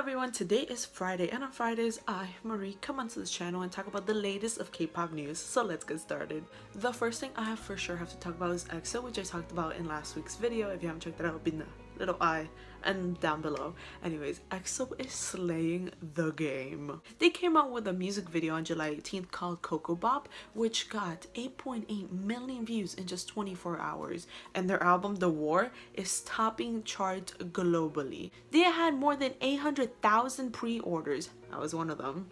everyone, today is Friday, and on Fridays I, Marie, come onto this channel and talk about the latest of K-pop news. So let's get started. The first thing I have to talk about is EXO, which I talked about in last week's video. If you haven't checked it out, it'll be in the little eye and down below. Anyways, EXO is slaying the game. They came out with a music video on July 18th called Coco Bop, which got 8.8 million views in just 24 hours, and their album The War is topping charts globally. They had more than 800,000 pre-orders. I was one of them.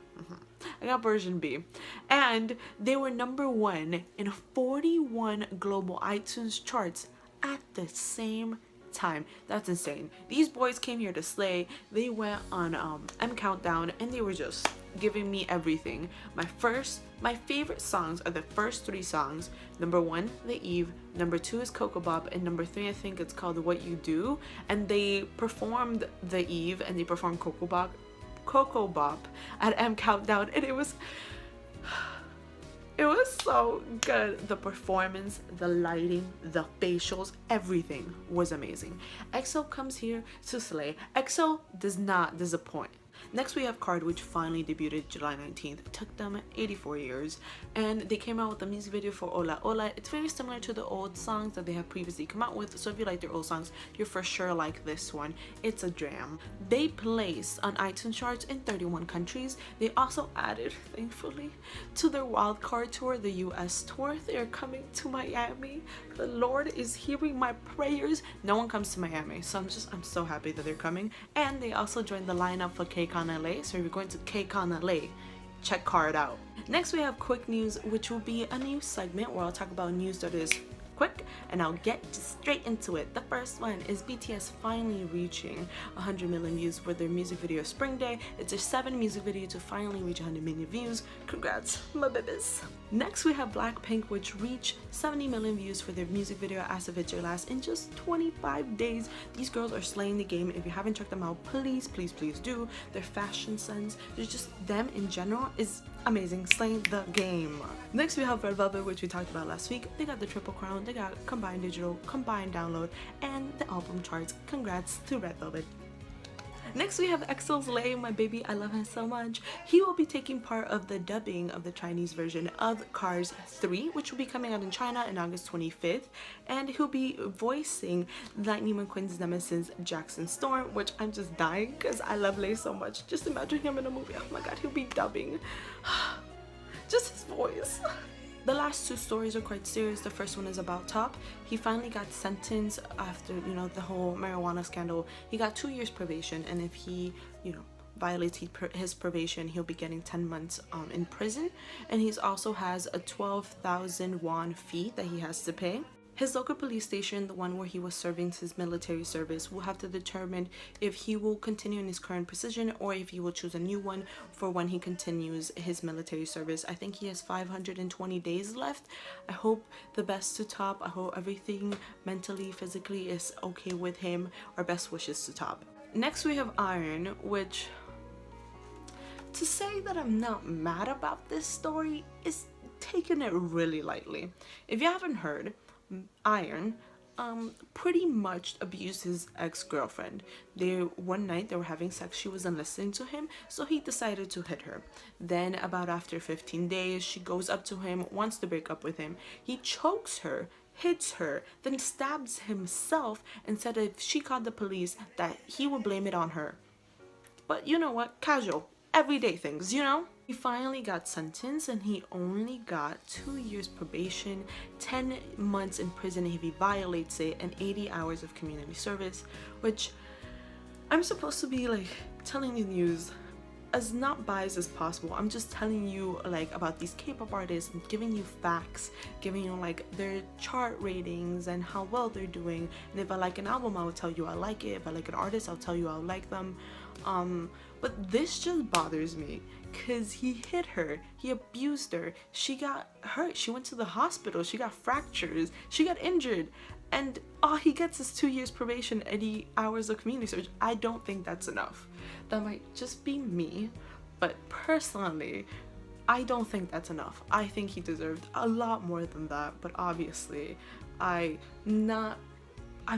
I got version B. And they were #1 in 41 global iTunes charts at the same time. That's insane. These boys came here to slay. They went on M Countdown and they were just giving me everything. My favorite songs are the first 3 songs. #1, The Eve, #2 is Coco Bop, and #3 I think it's called What You Do. And they performed The Eve and they performed Coco Bop at M Countdown, and it was so good. The performance, the lighting, the facials, everything was amazing. EXO comes here to slay. EXO does not disappoint. Next we have Card, which finally debuted July 19th. It took them 84 years, and they came out with a music video for Ola Ola. It's very similar to the old songs that they have previously come out with, so if you like their old songs, you're for sure like this one. It's a jam. They placed on iTunes charts in 31 countries. They also added, thankfully, to their wildcard tour, the US tour. They're coming to Miami. The Lord is hearing my prayers. No one comes to Miami, so I'm so happy that they're coming. And they also joined the lineup for KCON LA, so if you're going to KCON LA, check Card out. Next we have Quick News, which will be a new segment where I'll talk about news that is quick, and I'll get straight into it. The first one is BTS finally reaching 100 million views for their music video Spring Day. It's their 7th music video to finally reach 100 million views. Congrats, my babies. Next we have Blackpink, which reached 70 million views for their music video As If It's Your Last in just 25 days. These girls are slaying the game. If you haven't checked them out, please do. Their fashion sense, there's just them in general is amazing, slaying the game. Next we have Red Velvet, which we talked about last week. They got the Triple Crown, they got combined digital, combined download, and the album charts. Congrats to Red Velvet. Next we have EXO's Lay, my baby, I love him so much. He will be taking part of the dubbing of the Chinese version of Cars 3, which will be coming out in China on August 25th, and he'll be voicing Lightning McQueen's nemesis Jackson Storm, which I'm just dying because I love Lay so much. Just imagine him in a movie. Oh my god, he'll be dubbing. Just his voice. The last 2 stories are quite serious. The first one is about Top. He finally got sentenced after, the whole marijuana scandal. He got 2 years probation, and if he, violates his probation, he'll be getting 10 months in prison. And he also has a 12,000 won fee that he has to pay. His local police station, the one where he was serving his military service, will have to determine if he will continue in his current position or if he will choose a new one for when he continues his military service. I think he has 520 days left. I hope the best to Top. I hope everything mentally, physically is okay with him. Our best wishes to Top. Next we have Iron, which, to say that I'm not mad about this story is taking it really lightly. If you haven't heard, Iron pretty much abused his ex-girlfriend. One night they were having sex, she wasn't listening to him, so he decided to hit her. Then after 15 days, she goes up to him, wants to break up with him. He chokes her, hits her, then stabs himself, and said if she called the police that he would blame it on her. But you know what? Casual. Everyday things, He finally got sentenced, and he only got 2 years probation, 10 months in prison if he violates it, and 80 hours of community service, which I'm supposed to be telling you news as not biased as possible. I'm just telling you about these K-pop artists and giving you facts, giving you their chart ratings and how well they're doing. And if I like an album, I will tell you I like it. If I like an artist, I'll tell you I like them. But this just bothers me because he hit her, he abused her, she got hurt, she went to the hospital, she got fractures, she got injured, and all he gets is 2 years probation, 80 hours of community service. I don't think that's enough. That might just be me, but personally, I don't think that's enough. I think he deserved a lot more than that, but obviously I'm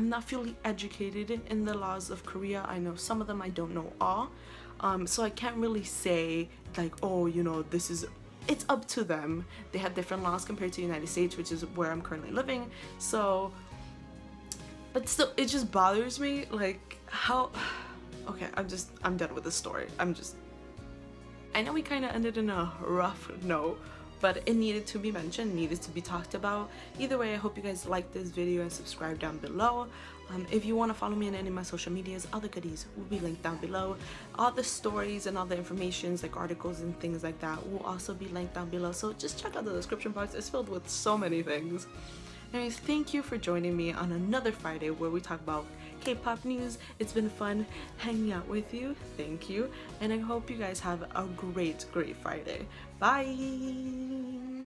not fully educated in the laws of Korea. I know some of them, I don't know all. So I can't really say like, oh, you know, this is, it's up to them. They have different laws compared to the United States, which is where I'm currently living. So, but still, it just bothers me, like, how, okay, I'm done with this story. I know we kind of ended in a rough note, but it needed to be mentioned, needed to be talked about. Either way, I hope you guys liked this video and subscribe down below. If you want to follow me on any of my social medias, all the goodies will be linked down below. All the stories and all the informations, like articles and things like that, will also be linked down below. So just check out the description box. It's filled with so many things. Anyways, thank you for joining me on another Friday where we talk about K-pop news. It's been fun hanging out with you. Thank you. And I hope you guys have a great Friday. Bye!